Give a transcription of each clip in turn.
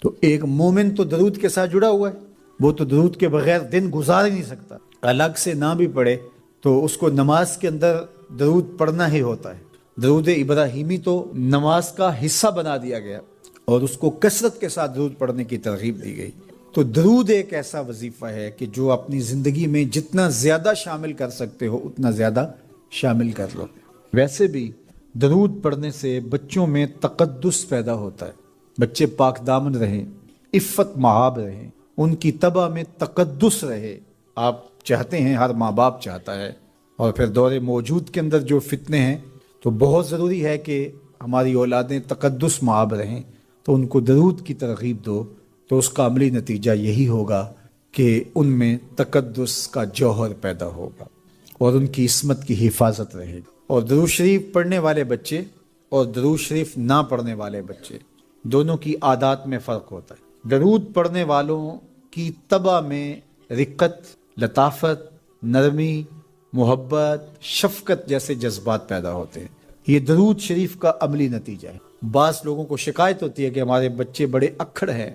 تو ایک مومن تو درود کے ساتھ جڑا ہوا ہے، وہ تو درود کے بغیر دن گزار ہی نہیں سکتا، الگ سے نہ بھی پڑھے تو اس کو نماز کے اندر درود پڑھنا ہی ہوتا ہے۔ درود ابراہیمی تو نماز کا حصہ بنا دیا گیا اور اس کو کثرت کے ساتھ درود پڑھنے کی ترغیب دی گئی۔ تو درود ایک ایسا وظیفہ ہے کہ جو اپنی زندگی میں جتنا زیادہ شامل کر سکتے ہو اتنا زیادہ شامل کر لو۔ ویسے بھی درود پڑھنے سے بچوں میں تقدس پیدا ہوتا ہے، بچے پاک دامن رہیں، عفت مآب رہیں، ان کی طبع میں تقدس رہے۔ آپ چاہتے ہیں، ہر ماں باپ چاہتا ہے، اور پھر دور موجود کے اندر جو فتنے ہیں تو بہت ضروری ہے کہ ہماری اولادیں تقدس مآب رہیں، تو ان کو درود کی ترغیب دو، تو اس کا عملی نتیجہ یہی ہوگا کہ ان میں تقدس کا جوہر پیدا ہوگا اور ان کی عصمت کی حفاظت رہے گی۔ اور درود شریف پڑھنے والے بچے اور درود شریف نہ پڑھنے والے بچے دونوں کی عادات میں فرق ہوتا ہے۔ درود پڑھنے والوں کی طبع میں رقت، لطافت، نرمی، محبت، شفقت جیسے جذبات پیدا ہوتے ہیں۔ یہ درود شریف کا عملی نتیجہ ہے۔ بعض لوگوں کو شکایت ہوتی ہے کہ ہمارے بچے بڑے اکھڑ ہیں،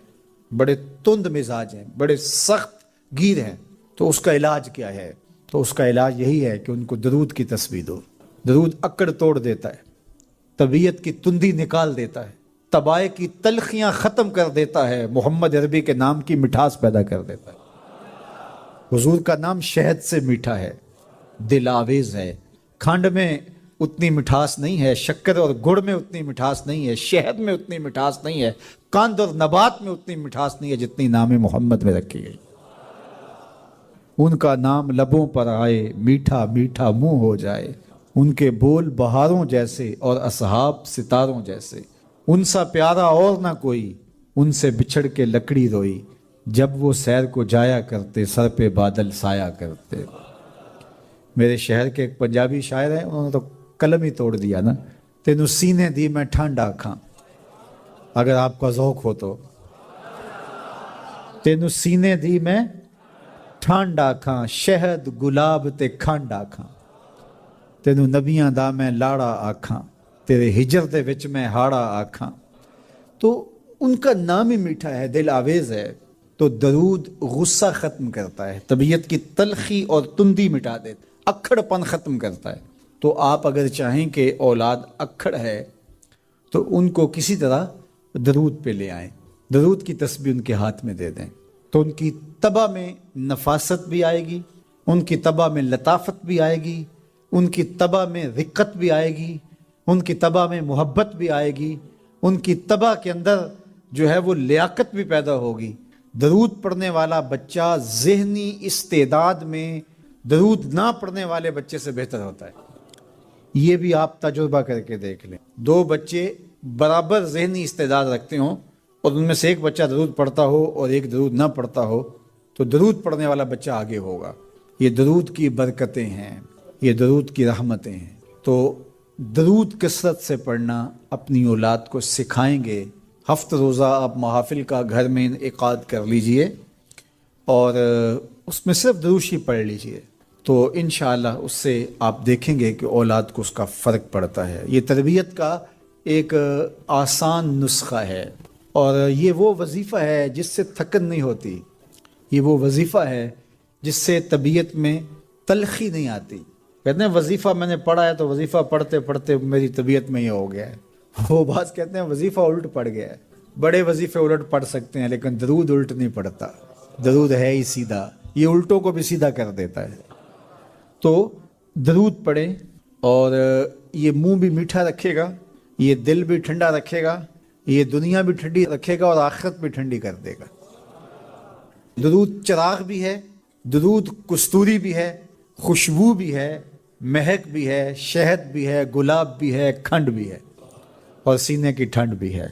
بڑے تند مزاج ہیں، بڑے سخت گیر ہیں، تو اس کا علاج کیا ہے؟ تو اس کا علاج یہی ہے کہ ان کو درود کی تسبیح دو۔ درود اکڑ توڑ دیتا ہے، طبیعت کی تندی نکال دیتا ہے، طبائع کی تلخیاں ختم کر دیتا ہے، محمد عربی کے نام کی مٹھاس پیدا کر دیتا ہے۔ حضور کا نام شہد سے میٹھا ہے، دل آویز ہے۔ کھنڈ میں اتنی مٹھاس نہیں ہے، شکر اور گڑ میں اتنی مٹھاس نہیں ہے، شہد میں اتنی مٹھاس نہیں ہے، قند اور نبات میں اتنی مٹھاس نہیں ہے جتنی نام محمد میں رکھی گئی۔ ان کا نام لبوں پر آئے، میٹھا میٹھا منہ ہو جائے، ان کے بول بہاروں جیسے اور اصحاب ستاروں جیسے، ان سا پیارا اور نہ کوئی، ان سے بچھڑ کے لکڑی روئی، جب وہ سیر کو جایا کرتے سر پہ بادل سایا کرتے۔ میرے شہر کے ایک پنجابی شاعر ہیں، انہوں نے تو قلم ہی توڑ دیا نا، تینوں سینے دی میں ٹھنڈ آکھاں، اگر آپ کا ذوق ہو تو، تینوں سینے دی میں ٹھنڈ آکھاں، شہد گلاب تے کھنڈ آکھاں، تینوں نبیاں دا میں لاڑا آکھاں، تیرے ہجر دے وچ میں ہاڑا آکھاں۔ تو ان کا نام ہی میٹھا ہے، دل آویز ہے۔ تو درود غصہ ختم کرتا ہے، طبیعت کی تلخی اور تندی مٹا دیتا ہے، اکھڑ پن ختم کرتا ہے۔ تو آپ اگر چاہیں کہ اولاد اکھڑ ہے تو ان کو کسی طرح درود پہ لے آئیں، درود کی تسبیح ان کے ہاتھ میں دے دیں، تو ان کی طبع میں نفاست بھی آئے گی، ان کی طبع میں لطافت بھی آئے گی، ان کی طبع میں رقت بھی آئے گی، ان کی طبع میں محبت بھی آئے گی، ان کی طبع کے اندر جو ہے وہ لیاقت بھی پیدا ہوگی۔ درود پڑھنے والا بچہ ذہنی استعداد میں درود نہ پڑھنے والے بچے سے بہتر ہوتا ہے۔ یہ بھی آپ تجربہ کر کے دیکھ لیں، دو بچے برابر ذہنی استعداد رکھتے ہوں اور ان میں سے ایک بچہ درود پڑھتا ہو اور ایک درود نہ پڑھتا ہو، تو درود پڑھنے والا بچہ آگے ہوگا۔ یہ درود کی برکتیں ہیں، یہ درود کی رحمتیں ہیں۔ تو درود کثرت سے پڑھنا اپنی اولاد کو سکھائیں گے۔ ہفتہ روزہ آپ محافل کا گھر میں انعقاد کر لیجئے اور اس میں صرف درود شریف پڑھ لیجئے، تو انشاءاللہ اس سے آپ دیکھیں گے کہ اولاد کو اس کا فرق پڑتا ہے۔ یہ تربیت کا ایک آسان نسخہ ہے، اور یہ وہ وظیفہ ہے جس سے تھکن نہیں ہوتی، یہ وہ وظیفہ ہے جس سے طبیعت میں تلخی نہیں آتی۔ کہتے ہیں وظیفہ میں نے پڑھا ہے تو وظیفہ پڑھتے پڑھتے میری طبیعت میں یہ ہو گیا ہے۔ وہ بعض کہتے ہیں وظیفہ الٹ پڑ گیا ہے۔ بڑے وظیفے الٹ پڑھ سکتے ہیں لیکن درود الٹ نہیں پڑھتا، درود ہے ہی سیدھا، یہ الٹوں کو بھی سیدھا کر دیتا ہے۔ تو درود پڑھیں، اور یہ منہ بھی میٹھا رکھے گا، یہ دل بھی ٹھنڈا رکھے گا، یہ دنیا بھی ٹھنڈی رکھے گا اور آخرت بھی ٹھنڈی کر دے گا۔ درود چراغ بھی ہے، درود کستوری بھی ہے، خوشبو بھی ہے، مہک بھی ہے، شہد بھی ہے، گلاب بھی ہے، کھنڈ بھی ہے، اور سینے کی ٹھنڈ بھی ہے۔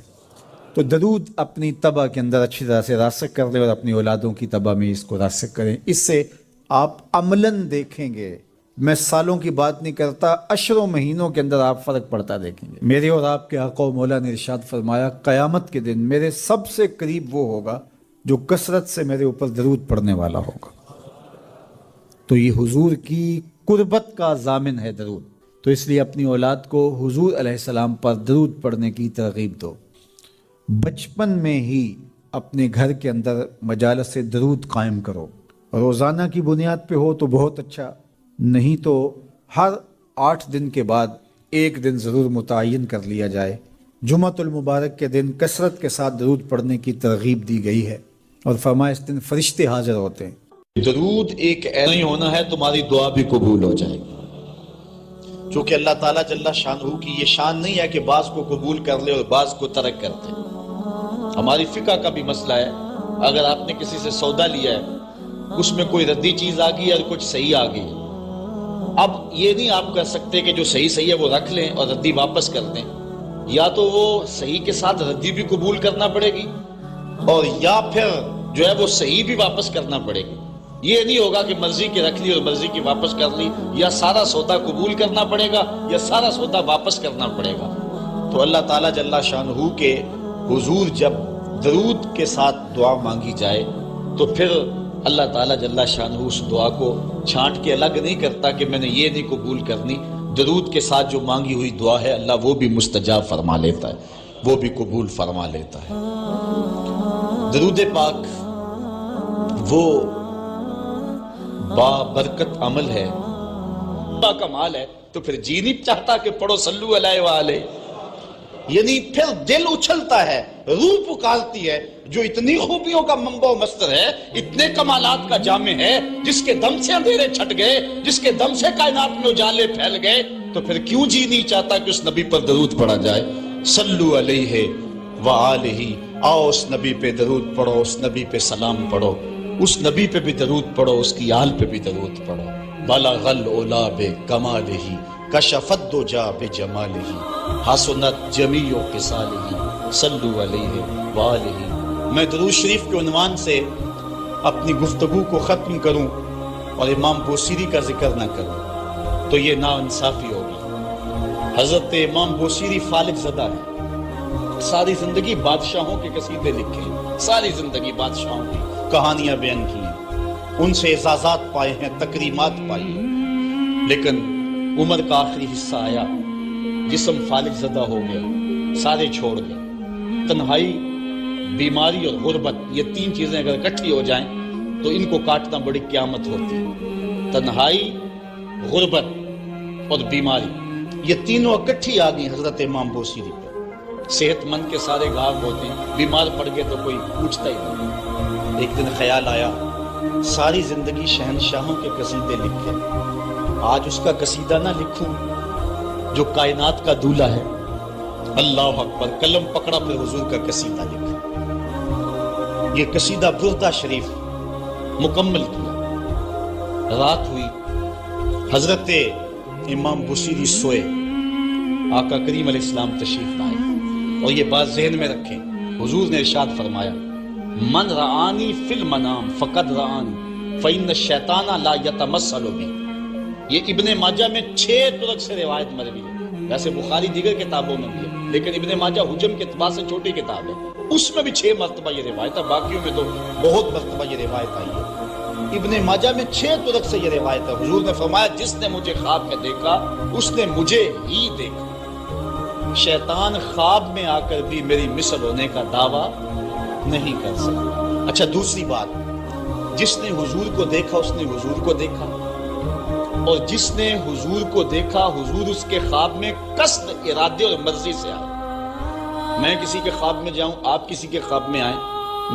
تو درود اپنی طبع کے اندر اچھی طرح سے راسخ کر لیں اور اپنی اولادوں کی طبع میں اس کو راسخ کریں۔ اس سے آپ عملاً دیکھیں گے، میں سالوں کی بات نہیں کرتا، اشروں مہینوں کے اندر آپ فرق پڑتا دیکھیں گے۔ میرے اور آپ کے آقا و مولا نے ارشاد فرمایا، قیامت کے دن میرے سب سے قریب وہ ہوگا جو کثرت سے میرے اوپر درود پڑھنے والا ہوگا۔ تو یہ حضور کی قربت کا ضامن ہے درود، تو اس لیے اپنی اولاد کو حضور علیہ السلام پر درود پڑھنے کی ترغیب دو۔ بچپن میں ہی اپنے گھر کے اندر مجالس درود قائم کرو. روزانہ کی بنیاد پہ ہو تو بہت اچھا، نہیں تو ہر 8 دن کے بعد ایک دن ضرور متعین کر لیا جائے. جمعۃ المبارک کے دن کثرت کے ساتھ درود پڑھنے کی ترغیب دی گئی ہے اور فرمایا اس دن فرشتے حاضر ہوتے ہیں. درود ایک ایسا ہی ہونا ہے تمہاری دعا بھی قبول ہو جائے گی، چونکہ اللہ تعالیٰ جل شانہ کی یہ شان نہیں ہے کہ بعض کو قبول کر لے اور بعض کو ترک کر دے. ہماری فقہ کا بھی مسئلہ ہے، اگر آپ نے کسی سے سودا لیا ہے، اس میں کوئی ردی چیز آ گئی اور کچھ صحیح آ گئی، اب یہ نہیں آپ کر سکتے کہ جو صحیح ہے وہ رکھ لیں اور ردی واپس کر دیں. یا تو وہ صحیح کے ساتھ ردی بھی قبول کرنا پڑے گی اور یا پھر جو ہے وہ صحیح بھی واپس کرنا پڑے گی. یہ نہیں ہوگا کہ مرضی کی رکھ لی اور مرضی کی واپس کر لی، یا سارا سودا قبول کرنا پڑے گا یا سارا سودا واپس کرنا پڑے گا. تو اللہ تعالیٰ جل شانہ کے حضور جب درود کے ساتھ دعا مانگی جائے تو پھر اللہ تعالیٰ جل شانہ اس دعا کو چھانٹ کے الگ نہیں کرتا کہ میں نے یہ نہیں قبول کرنی. درود کے ساتھ جو مانگی ہوئی دعا ہے اللہ وہ بھی مستجاب فرما لیتا ہے، وہ بھی قبول فرما لیتا ہے. درود پاک وہ با برکت عمل ہے، با کمال ہے. تو پھر جی نہیں چاہتا کہ پڑھو صلو علیہ وآلہ، یعنی پھر دل اچھلتا ہے، روح پکارتی ہے. جو اتنی خوبیوں کا منبع و مصدر ہے، اتنے کمالات کا جامع ہے، جس کے دم سے اندھیرے چھٹ گئے، جس کے دم سے کائنات میں اجالے پھیل گئے، تو پھر کیوں جی نہیں چاہتا کہ اس نبی پر درود پڑھا جائے؟ صلو علیہ وآلہ، آؤ اس نبی پہ درود پڑھو، اس نبی پہ سلام پڑھو، اس نبی پہ بھی درود پڑھو، اس کی آل پہ بھی درود پڑھو. بلغ العلا بکمالہ کشف الدجی بجمالہ حسنت جمیع خصالہ صلو علیہ وآلہ. میں درود شریف کے عنوان سے اپنی گفتگو کو ختم کروں اور امام بوصیری کا ذکر نہ کروں تو یہ ناانصافی ہوگی. حضرت امام بوصیری فالق زدہ ہے، ساری زندگی بادشاہوں کے قصیدے لکھے، ساری زندگی بادشاہوں کی کہانیاں بیان کی ہیں، ان سے اعزازات پائے ہیں، تکریمات پائی ہیں. لیکن عمر کا آخری حصہ آیا، جسم فالق زدہ ہو گیا، سارے چھوڑ گئے. تنہائی، بیماری اور غربت، یہ 3 چیزیں اگر اکٹھی ہو جائیں تو ان کو کاٹنا بڑی قیامت ہوتی ہے. تنہائی، غربت اور بیماری، یہ تینوں اکٹھی آ گئی حضرت امام بوصیری پہ. صحت مند کے سارے گھاؤ ہوتے ہیں، بیمار پڑ گئے تو کوئی پوچھتا ہی نہیں. ایک دن خیال آیا، ساری زندگی شہنشاہوں کے قصیدے لکھے، آج اس کا قصیدہ نہ لکھوں جو کائنات کا دولہ ہے. اللہ اکبر، قلم پکڑا، پھر حضور کا قصیدہ لکھا. یہ قصیدہ بردہ شریف مکمل کیا. رات ہوئی، حضرت امام بوصیری سوئے، آقا کریم علیہ السلام تشریف لائے. اور یہ بات ذہن میں رکھیں، حضور نے ارشاد فرمایا، من رآنی فی المنام فقد رآنی فإن الشیطان لا یتمثل بی. یہ ابن ماجہ میں 6 طرق سے روایت مروی ہے. ویسے بخاری دیگر کتابوں میں بھی ہے، لیکن ابن ماجہ حجم کے اعتبار سے چھوٹی کتاب ہے، اس میں بھی 6 مرتبہ یہ روایت ہے. باقیوں میں تو بہت مرتبہ یہ روایت آئی ہے. ابن ماجہ میں 6 طرق سے یہ روایت ہے. حضور نے فرمایا، جس نے مجھے خواب میں دیکھا اس نے مجھے ہی دیکھا. شیطان خواب میں آ کر بھی میری مثل ہونے کا دعویٰ نہیں کر سکتا. اچھا، دوسری بات، جس نے حضور کو دیکھا اس نے حضور کو دیکھا، اور جس نے حضور کو دیکھا حضور اس کے خواب میں قصد، ارادے اور مرضی سے آئے. میں کسی کے خواب میں جاؤں، آپ کسی کے خواب میں آئیں،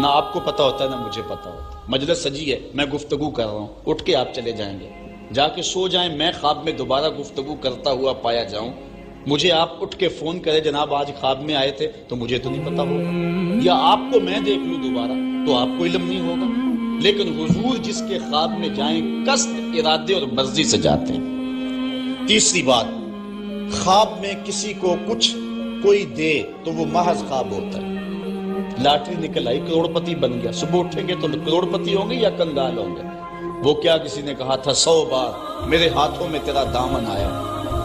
نہ آپ کو پتا ہوتا ہے نہ مجھے پتا ہوتا. مجلس سجی ہے، میں گفتگو کر رہا ہوں، اٹھ کے آپ چلے جائیں گے، جا کے سو جائیں، میں خواب میں دوبارہ گفتگو کرتا ہوا پایا جاؤں، مجھے آپ اٹھ کے فون کرے جناب آج خواب میں آئے تھے، تو مجھے تو نہیں پتا ہوگا. یا آپ کو میں دیکھ لوں دوبارہ تو آپ کو علم نہیں ہوگا. لیکن حضور جس کے خواب میں جائیں قصد، ارادے اور مرضی سے جاتے ہیں. تیسری بات، خواب میں کسی کو کچھ کوئی دے تو وہ محض خواب ہوتا ہے. لاٹری نکل آئی، کروڑ پتی بن گیا، صبح اٹھیں گے تو کروڑ پتی ہوں گے یا کنگال ہوں گے؟ وہ کیا کسی نے کہا تھا 100 بار میرے ہاتھوں میں تیرا دامن آیا،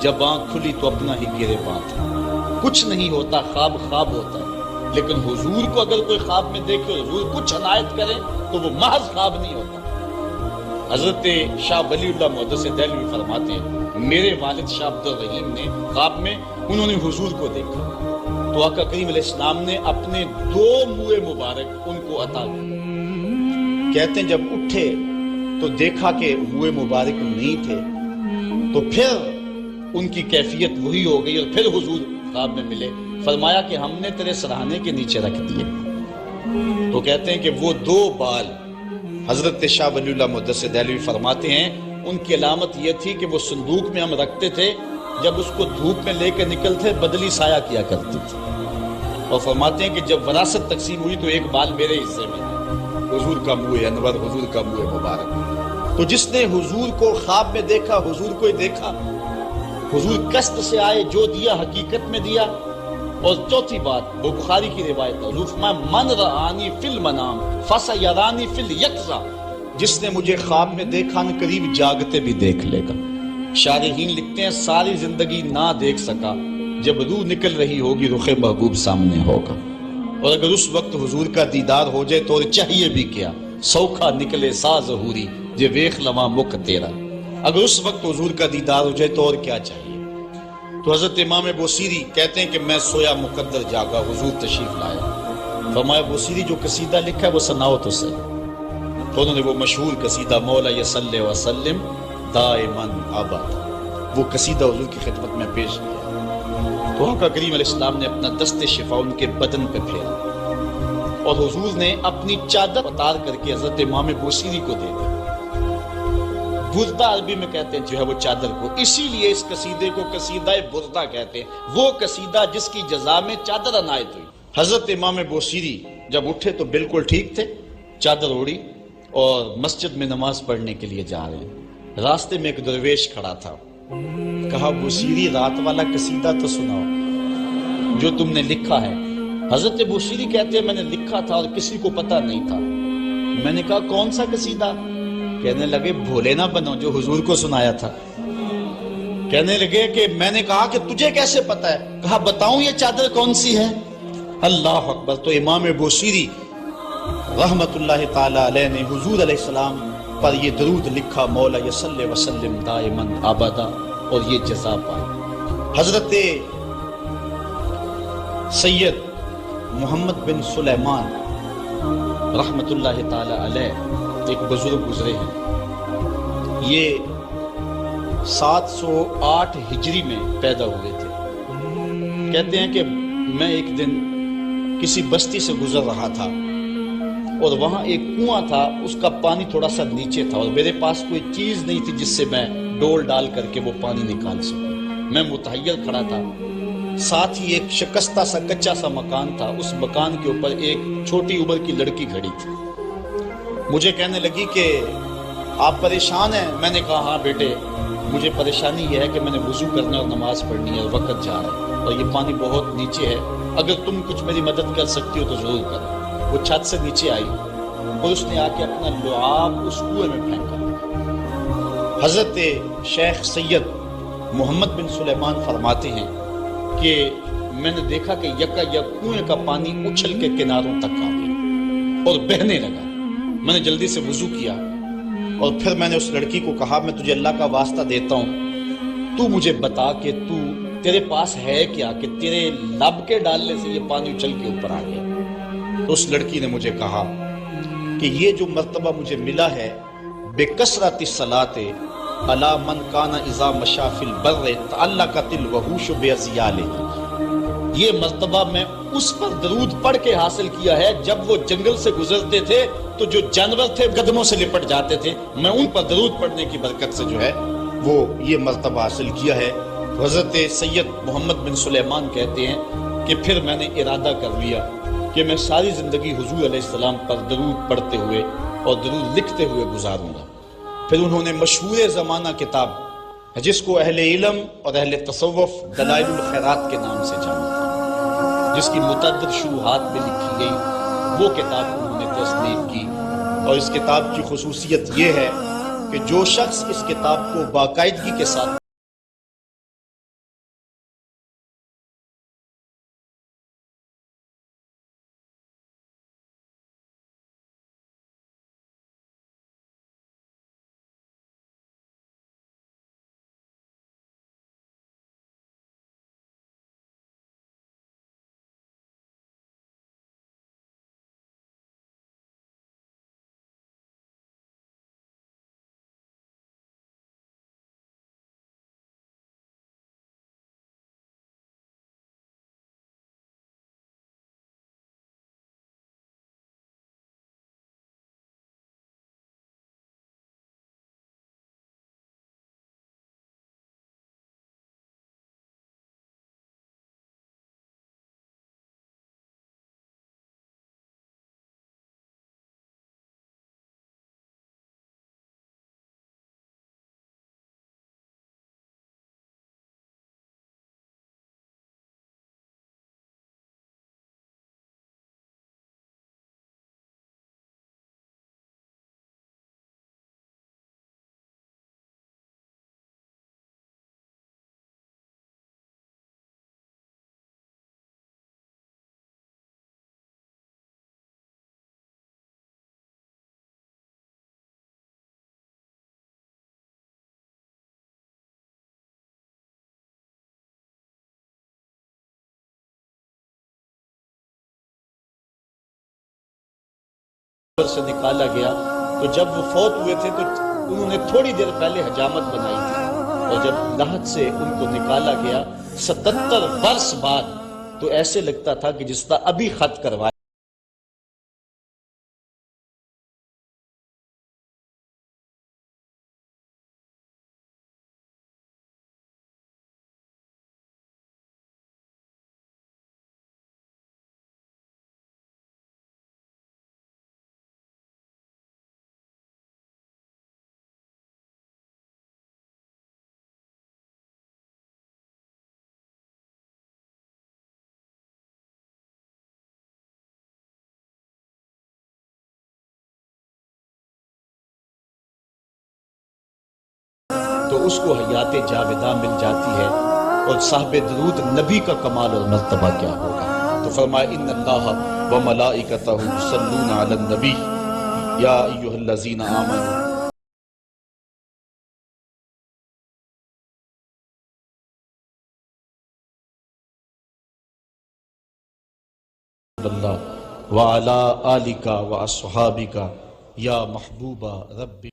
جب آنکھ کھلی تو اپنا ہی گرے بات. کچھ نہیں ہوتا، خواب خواب ہوتا ہے. لیکن حضور کو اگر کوئی خواب میں دیکھے اور حضور کچھ عنایت کرے تو وہ محض خواب نہیں ہوتا. حضرت شاہ ولی اللہ محدث دہلوی فرماتے ہیں، میرے والد شاہ عبد الرحیم نے خواب میں انہوں نے حضور کو دیکھا. تو آقا کریم علیہ السلام نے اپنے 2 منہ مبارک ان کو عطا کیے. کہتے ہیں جب اٹھے تو دیکھا کہ منہ مبارک نہیں تھے، تو پھر ان کی کیفیت وہی ہو گئی، اور پھر حضور خواب میں ملے. فرمایا کہ ہم نے تیرے سرہانے کے نیچے رکھ دیے. تو کہتے ہیں کہ وہ 2 بال حضرت شاہ ولی اللہ محدث دہلوی فرماتے ہیں ان کی علامت یہ تھی کہ وہ صندوق میں ہم رکھتے تھے، جب اس کو دھوپ میں لے کے نکلتے بدلی سایہ کیا کرتی تھی. اور فرماتے ہیں کہ جب وراثت تقسیم ہوئی تو 1 بال میرے حصے میں، حضور کا منہ انور، حضور کا منہ مبارک. تو جس نے حضور کو خواب میں دیکھا، حضور کو ہی دیکھا. حضور قصد سے آئے، جو دیا حقیقت میں دیا. اور چوتھی بات وہ بخاری کی روایت ہے، حضور فرمایا من رآنی فی المنام فسیرانی فی الیقظہ، جس نے مجھے خواب میں دیکھا ان قریب جاگتے بھی دیکھ لے گا. شارحین لکھتے ہیں ساری زندگی نہ دیکھ سکا، جب روح نکل رہی ہوگی رخ محبوب سامنے ہوگا. اور اگر اس وقت حضور کا دیدار ہو جائے تو چاہیے بھی کیا، سوکھا نکلے سا ظہوری جے ویخ لواں مکھ تیرا. اگر اس وقت حضور کا دیدار ہو جائے تو اور کیا چاہیے. تو حضرت امام بوصیری کہتے ہیں کہ میں سویا مقدر جاگا، حضور تشریف لایا. فرمایا بوصیری جو قصیدہ لکھا ہے وہ سناؤ تو صحیح. تو انہوں نے وہ مشہور قصیدہ مولا یصلی وسلم دائماً ابد، وہ قصیدہ حضور کی خدمت میں پیش کیا. تو آقا کریم علیہ السلام نے اپنا دست شفا ان کے بدن پہ پھیرا، اور حضور نے اپنی چادر اتار کر کے حضرت امام بوصیری کو دے دی. بردہ عربی میں کہتے ہیں جو ہے وہ چادر کو، اسی لیے اس قصیدے کو قصیدہ بردہ کہتے ہیں، وہ قصیدہ جس کی جزا میں چادر عنایت ہوئی. حضرت امام بوصیری جب اٹھے تو بالکل ٹھیک تھے، چادر اوڑی اور مسجد میں نماز پڑھنے کے لیے جا رہے ہیں. راستے میں ایک درویش کھڑا تھا. کہا بوصیری رات والا قصیدہ تو سناؤ جو تم نے لکھا ہے. حضرت بوصیری کہتے ہیں میں نے لکھا تھا اور کسی کو پتہ نہیں تھا. میں نے کہا کون سا قصیدہ؟ کہنے لگے بھولے نہ بنو جو حضور کو سنایا تھا. کہنے لگے کہ میں نے کہا کہ تجھے کیسے پتا ہے؟ کہا بتاؤں یہ چادر کون سی ہے؟ اللہ اکبر. تو امام بوصیری رحمت اللہ تعالی علیہ نے حضور علیہ السلام پر یہ درود لکھا مولا یصلی وسلم دائماً ابدا، اور یہ جزا پائی. حضرت سید محمد بن سلیمان رحمت اللہ تعالی علیہ ایک بزرگ گزرے ہیں. یہ 708 ہجری میں پیدا ہوئے تھے. کہتے ہیں کہ میں ایک دن کسی بستی سے گزر رہا تھا اور وہاں ایک کنواں تھا، اس کا پانی تھوڑا سا نیچے تھا، اور میرے پاس کوئی چیز نہیں تھی جس سے میں ڈول ڈال کر کے وہ پانی نکال سکوں. میں متحیر کھڑا تھا. ساتھ ہی ایک شکستہ سا کچا سا مکان تھا، اس مکان کے اوپر ایک چھوٹی عمر کی لڑکی کھڑی تھی. مجھے کہنے لگی کہ آپ پریشان ہیں؟ میں نے کہا ہاں بیٹے مجھے پریشانی یہ ہے کہ میں نے وضو کرنا اور نماز پڑھنی ہے اور وقت جا رہا ہے اور یہ پانی بہت نیچے ہے، اگر تم کچھ میری مدد کر سکتی ہو تو ضرور کرو. وہ چھت سے نیچے آئی اور اس نے آ کے اپنا لعاب اس کنویں میں پھینکا. حضرت شیخ سید محمد بن سلیمان فرماتے ہیں کہ میں نے دیکھا کہ یکا یک کنویں کا پانی اچھل کے کناروں تک آ گیا اور بہنے لگا. میں نے جلدی سے وضو کیا اور پھر میں نے اس لڑکی کو کہا میں تجھے اللہ کا واسطہ دیتا ہوں، تو مجھے بتا کہ تیرے پاس ہے کیا کہ تیرے لب کے ڈالنے سے یہ پانی اچھل کے اوپر آ گیا. تو اس لڑکی نے مجھے کہا کہ یہ جو مرتبہ مجھے ملا ہے بے کثرت الصلاۃ علی من کان اذا مشى فی البر تعلقت الوحوش باذیالہ، یہ مرتبہ میں اس پر درود پڑھ کے حاصل کیا ہے جب وہ جنگل سے گزرتے تھے تو جو جانور تھے قدموں سے لپٹ جاتے تھے، میں ان پر درود پڑھنے کی برکت سے جو ہے وہ یہ مرتبہ حاصل کیا ہے. حضرت سید محمد بن سلیمان کہتے ہیں کہ پھر میں نے ارادہ کر لیا کہ میں ساری زندگی حضور علیہ السلام پر درود پڑھتے ہوئے اور درود لکھتے ہوئے گزاروں گا. پھر انہوں نے مشہور زمانہ کتاب جس کو اہل علم اور اہل تصوف دلائل الخیرات کے نام سے جانتے ہیں، جس کی متعدد شروحات میں لکھی گئی، وہ کتاب انہوں نے تصنیف کی. اور اس کتاب کی خصوصیت یہ ہے کہ جو شخص اس کتاب کو باقاعدگی کے ساتھ سے نکالا گیا تو جب وہ فوت ہوئے تھے تو انہوں نے تھوڑی دیر پہلے حجامت بنائی تھی، اور جب لحد سے ان کو نکالا گیا 77 برس بعد تو ایسے لگتا تھا کہ جس طرح ابھی خط کروایا۔ تو اس کو حیات جاوداں مل جاتی ہے، اور صاحب درود نبی کا کمال اور مرتبہ کیا ہوگا۔ تو فرمایا ان اللہ و ملائکتہ یصلون علی النبی یا ایھا الذین آمنوا اللہ وعلی آلک واصحابک یا محبوب رب